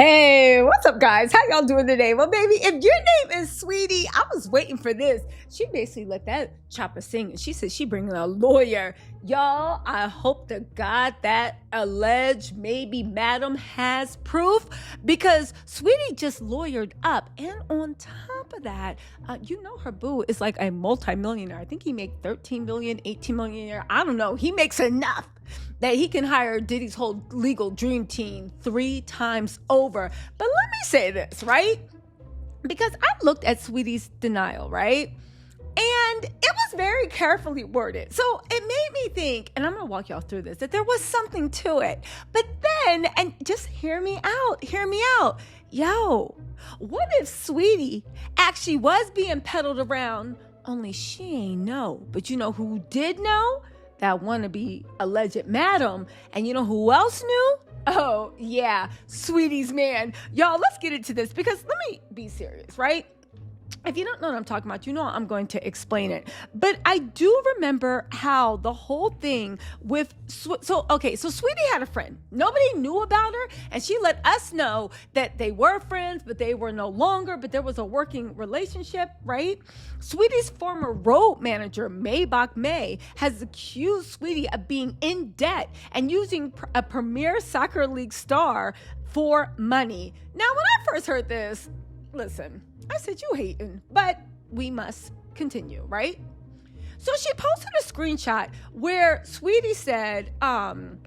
Hey, what's up, guys? How y'all doing today? Well, baby, if your name is Sweetie, I was waiting for this. She basically let that chopper sing, and she said she bringing a lawyer. Y'all, I hope to God that alleged maybe madam has proof, because Sweetie just lawyered up, and on top of that, her boo is like a multimillionaire. I think he make 13 million, 18 million a year. I don't know. He makes enough that he can hire Diddy's whole legal dream team 3 times over. But let me say this, right? Because I looked at Sweetie's denial, right? And it was very carefully worded. So it made me think, and I'm going to walk y'all through this, that there was something to it. But then, and just hear me out. Yo, what if Sweetie actually was being peddled around, only she ain't know? But you know who did know? That wannabe alleged madam. And you know who else knew? Oh, yeah, Sweetie's man. Y'all, let's get into this, because let me be serious, right? If you don't know what I'm talking about, I'm going to explain it. But I do remember how the whole thing with, so Sweetie had a friend. Nobody knew about her, and she let us know that they were friends, but they were no longer, but there was a working relationship, right? Sweetie's former road manager, Maybach May, has accused Sweetie of being in debt and using a premier soccer league star for money. Now, when I first heard this, listen, I said, you hating, but we must continue, right? So she posted a screenshot where Sweetie said, when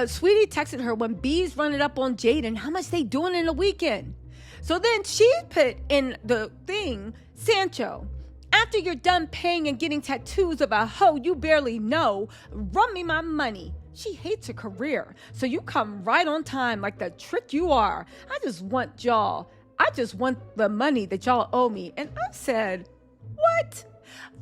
Sweetie texted her when bees running up on Jaden, how much they doing in a weekend? So then she put in the thing, Sancho, after you're done paying and getting tattoos of a hoe you barely know, run me my money. She hates her career, so you come right on time like the trick you are. I just want the money that y'all owe me. And I said, what?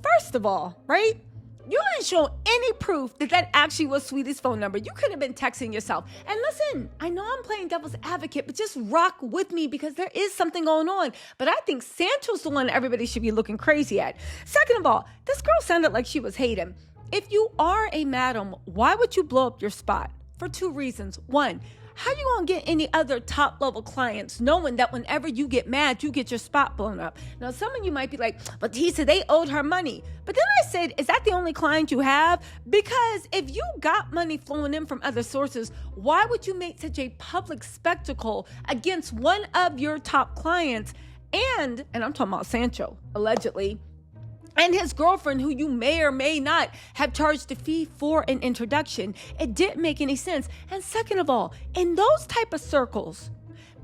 First of all, right? You didn't show any proof that actually was Sweetie's phone number. You could have been texting yourself. And listen, I know I'm playing devil's advocate, but just rock with me, because there is something going on. But I think Sancho's the one everybody should be looking crazy at. Second of all, this girl sounded like she was hating. If you are a madam, why would you blow up your spot? For 2 reasons. 1, how you gonna get any other top level clients knowing that whenever you get mad, you get your spot blown up? Now, some of you might be like, but he said they owed her money. But then I said, is that the only client you have? Because if you got money flowing in from other sources, why would you make such a public spectacle against one of your top clients? And I'm talking about Sancho, allegedly, and his girlfriend, who you may or may not have charged a fee for an introduction. It didn't make any sense. And second of all, in those type of circles,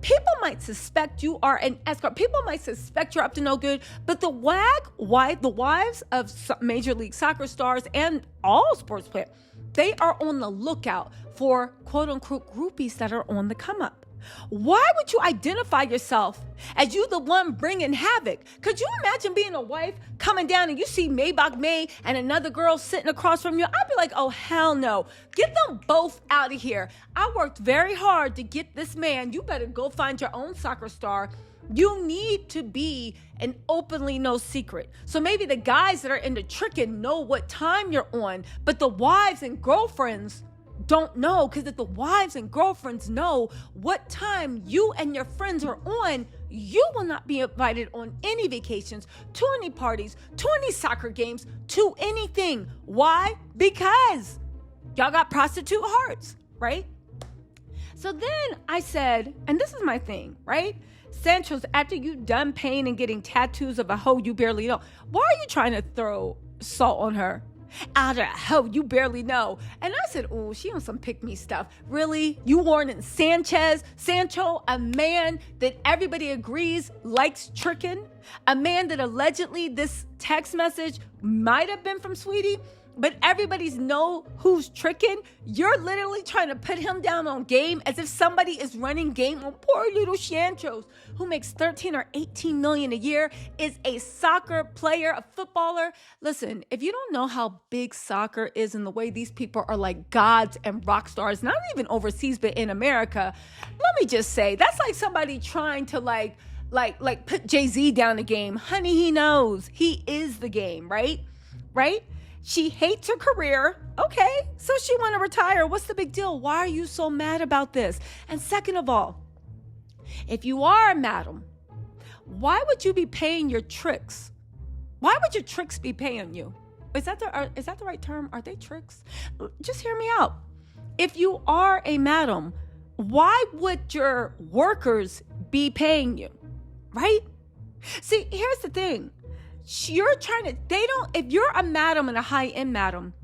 people might suspect you are an escort. People might suspect you're up to no good. But the wives of Major League Soccer stars and all sports players, they are on the lookout for quote-unquote groupies that are on the come-up. Why would you identify yourself as you the one bringing havoc? Could you imagine being a wife coming down and you see Maybach May and another girl sitting across from you? I'd be like, oh, hell no. Get them both out of here. I worked very hard to get this man. You better go find your own soccer star. You need to be an openly no secret. So maybe the guys that are into tricking know what time you're on, but the wives and girlfriends don't know, because if the wives and girlfriends know what time you and your friends are on, you will not be invited on any vacations, to any parties, to any soccer games, to anything. Why? Because y'all got prostitute hearts, right? So then I said, and this is my thing, right? Sancho's, after you done paying and getting tattoos of a hoe you barely know, why are you trying to throw salt on her? Out of hoe you barely know. And I said, oh, she on some pick-me stuff. Really? You warning Sancho, a man that everybody agrees likes tricking? A man that allegedly this text message might have been from Sweetie, but everybody's know who's tricking? You're literally trying to put him down on game as if somebody is running game on poor little Sanchos, who makes 13 or 18 million a year, is a soccer player, a footballer. Listen, if you don't know how big soccer is and the way these people are like gods and rock stars, not even overseas, but in America, let me just say, that's like somebody trying to like put Jay-Z down the game. Honey, he knows. He is the game, right? Right? She hates her career. Okay, so she want to retire. What's the big deal? Why are you so mad about this? And second of all, if you are a madam, why would you be paying your tricks? Why would your tricks be paying you? Is that the right term? Are they tricks? Just hear me out. If you are a madam, why would your workers be paying you? Right? See, here's the thing. If you're a madam and a high-end madam,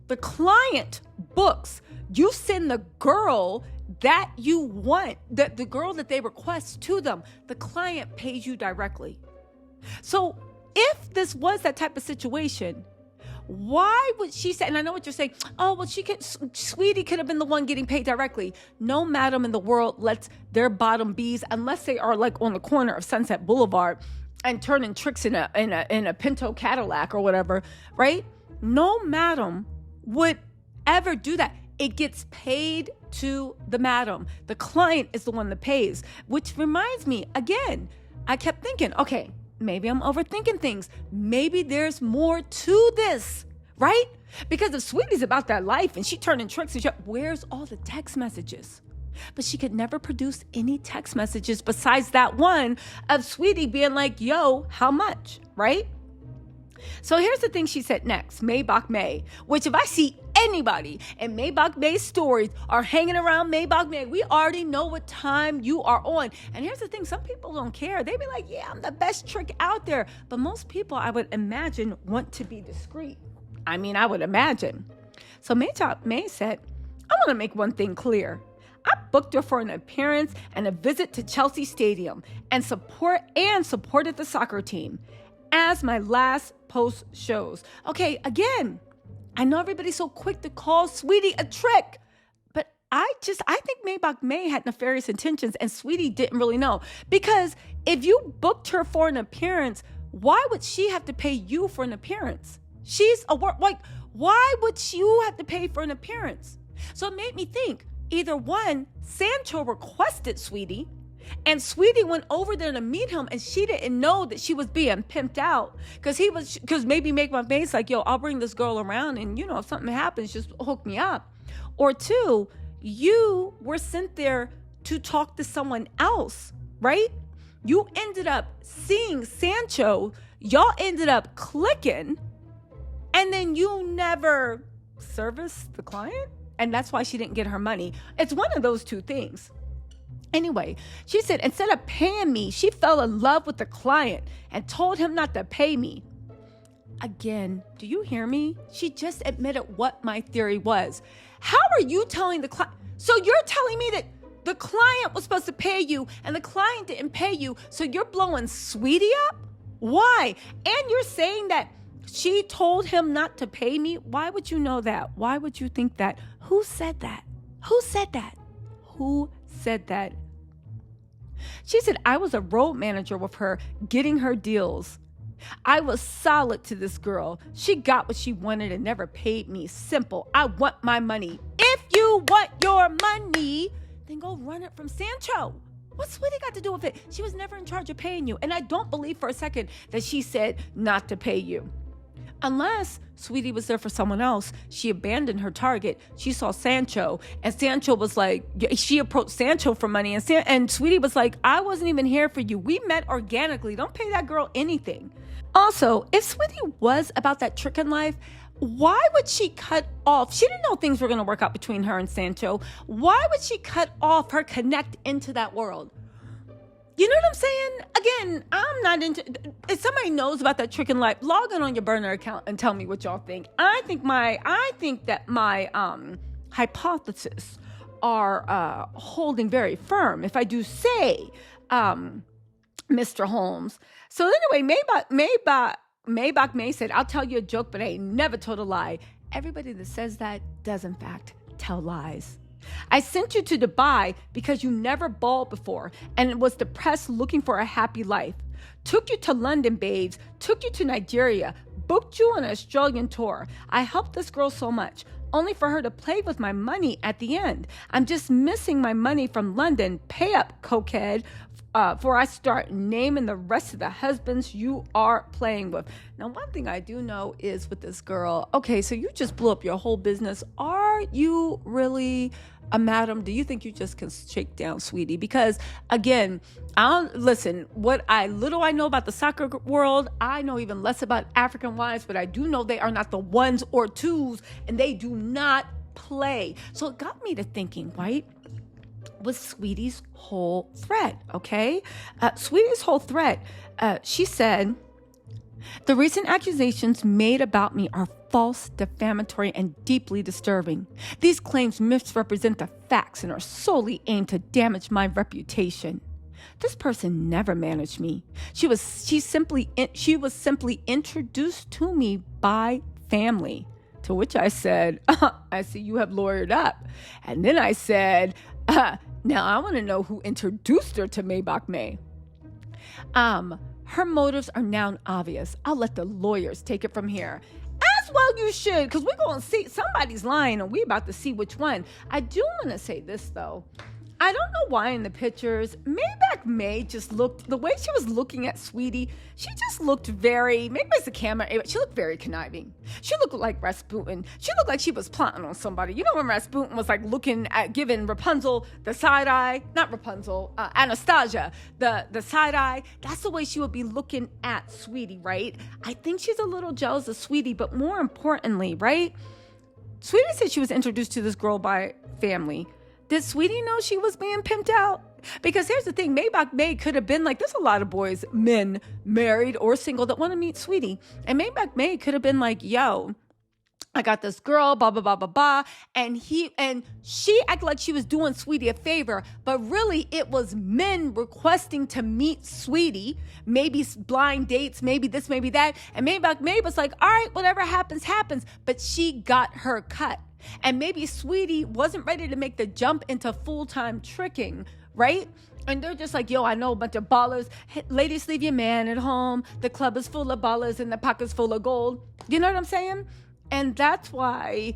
the client books, you send the girl that you want, the girl that they request to them. The client pays you directly. So if this was that type of situation, why would she say, and I know what you're saying, oh, well, Saweetie could have been the one getting paid directly. No madam in the world lets their bottom bees, unless they are like on the corner of Sunset Boulevard and turning tricks in a Pinto Cadillac or whatever, right? No madam would ever do that. It gets paid to the madam. The client is the one that pays, which reminds me, again, I kept thinking, okay, maybe I'm overthinking things. Maybe there's more to this, right? Because if Saweetie's about that life and she turning tricks, where's all the text messages? But she could never produce any text messages besides that one of Saweetie being like, yo, how much, right? So here's the thing she said next, Maybach May, which if I see anybody in Maybach May's stories are hanging around Maybach May, we already know what time you are on. And here's the thing, some people don't care. They be like, yeah, I'm the best trick out there. But most people, I would imagine, want to be discreet. I mean, I would imagine. So Maybach May said, I want to make one thing clear. I booked her for an appearance and a visit to Chelsea Stadium and supported the soccer team, as my last post shows. Okay, again, I know everybody's so quick to call Saweetie a trick, but I think Maybach May had nefarious intentions and Saweetie didn't really know. Because if you booked her for an appearance, why would she have to pay you for an appearance? She's why would you have to pay for an appearance? So it made me think, either one, Sancho requested Saweetie, and Saweetie went over there to meet him, and she didn't know that she was being pimped out because maybe Maybach May's like, yo, I'll bring this girl around, and if something happens, just hook me up. Or two, you were sent there to talk to someone else, right? You ended up seeing Sancho, y'all ended up clicking, and then you never serviced the client, and that's why she didn't get her money. It's one of those two things. Anyway, she said, instead of paying me, she fell in love with the client and told him not to pay me. Again, do you hear me? She just admitted what my theory was. How are you telling the client? So you're telling me that the client was supposed to pay you and the client didn't pay you, so you're blowing Saweetie up? Why? And you're saying that she told him not to pay me? Why would you know that? Why would you think that? Who said that? Who said that? Who said that? She said, I was a road manager with her, getting her deals. I was solid to this girl. She got what she wanted and never paid me. Simple. I want my money. If you want your money, then go run it from Sancho. What's Saweetie got to do with it? She was never in charge of paying you. And I don't believe for a second that she said not to pay you. Unless Saweetie was there for someone else. She abandoned her target. She saw Sancho, and Sancho was like, she approached Sancho for money, and Saweetie was like, I wasn't even here for you. We met organically. Don't pay that girl anything. Also, if Saweetie was about that trick in life, why would she cut off? She didn't know things were going to work out between her and Sancho. Why would she cut off her connect into that world? You know what I'm saying? Again, I'm not into. If somebody knows about that trick in life, log in on your burner account and tell me what y'all think. I think that my hypotheses are holding very firm. If I do say, Mr. Holmes. So anyway, Maybach May said, "I'll tell you a joke, but I ain't never told a lie." Everybody that says that does in fact tell lies. I sent you to Dubai because you never balled before and was depressed looking for a happy life. Took you to London, babes. Took you to Nigeria. Booked you on an Australian tour. I helped this girl so much. only for her to play with my money at the end. I'm just missing my money from London. Pay up, cokehead, before I start naming the rest of the husbands you are playing with. Now, one thing I do know is with this girl, okay, so you just blew up your whole business. Are you really a madam? Do you think you just can shake down Saweetie? Because again, listen, what little I know about the soccer world, I know even less about African wives, but I do know they are not the ones or twos, and they do not play. So it got me to thinking, right? Was Saweetie's whole threat, okay? Saweetie's whole threat, she said, the recent accusations made about me are false, defamatory, and deeply disturbing. These claims misrepresent the facts and are solely aimed to damage my reputation. This person never managed me. She was simply introduced to me by family. To which I said, I see you have lawyered up. And then I said, now I want to know who introduced her to Maybach May. Her motives are now obvious. I'll let the lawyers take it from here. As well you should, because we're going to see somebody's lying and we're about to see which one. I do want to say this, though. I don't know why in the pictures, Maybach May just looked, the way she was looking at Saweetie, she just looked very, maybe it's the camera, she looked very conniving. She looked like Rasputin. She looked like she was plotting on somebody. You know when Rasputin was like looking at, giving Rapunzel the side eye, not Rapunzel, Anastasia, the side eye. That's the way she would be looking at Saweetie, right? I think she's a little jealous of Saweetie, but more importantly, right? Saweetie said she was introduced to this girl by family. Did Saweetie know she was being pimped out? Because here's the thing, Maybach May could have been like, there's a lot of boys, men, married or single, that want to meet Saweetie. And Maybach May could have been like, yo, I got this girl, blah, blah, blah, blah, blah. And she acted like she was doing Saweetie a favor, but really it was men requesting to meet Saweetie, maybe blind dates, maybe this, maybe that. And Maybach May was like, all right, whatever happens, happens. But she got her cut. And maybe Saweetie wasn't ready to make the jump into full-time tricking, right? And they're just like, yo, I know a bunch of ballers. Hey, ladies, leave your man at home. The club is full of ballers and the pocket's full of gold. You know what I'm saying? And that's why,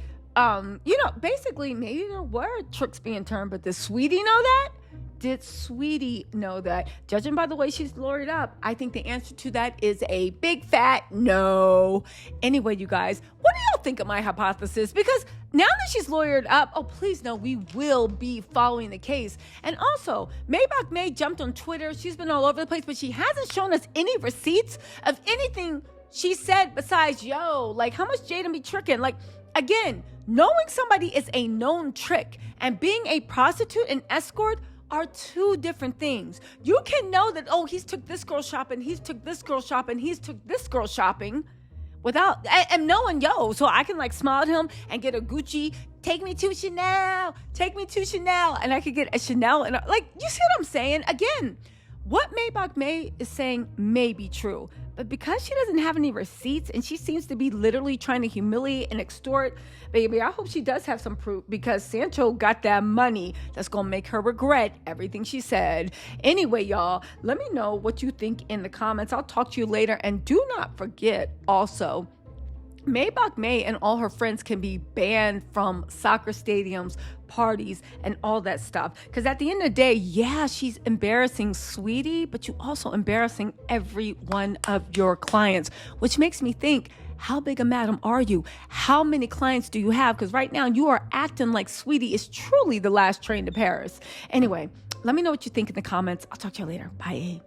basically maybe there were tricks being turned, but did Saweetie know that? Did Saweetie know that? Judging by the way she's lawyered up, I think the answer to that is a big fat no. Anyway, you guys, what do y'all think of my hypothesis? Because now that she's lawyered up, oh, please know we will be following the case. And also, Maybach May jumped on Twitter. She's been all over the place, but she hasn't shown us any receipts of anything she said besides, yo, like how much Jaden be tricking? Like, again, knowing somebody is a known trick and being a prostitute and escort are two different things. You can know that, oh, he's took this girl shopping, he's took this girl shopping, he's took this girl shopping without, and knowing, yo, so I can like smile at him and get a Gucci, take me to Chanel, and I could get a Chanel, and like, you see what I'm saying? Again, what Maybach May is saying may be true, but because she doesn't have any receipts and she seems to be literally trying to humiliate and extort, baby, I hope she does have some proof, because Sancho got that money that's going to make her regret everything she said. Anyway, y'all, let me know what you think in the comments. I'll talk to you later. And do not forget also, Maybach May and all her friends can be banned from soccer stadiums, parties, and all that stuff. Because at the end of the day, yeah, she's embarrassing Saweetie, but you also embarrassing every one of your clients, which makes me think, how big a madam are you? How many clients do you have? Because right now you are acting like Saweetie is truly the last train to Paris. Anyway, let me know what you think in the comments. I'll talk to you later. Bye.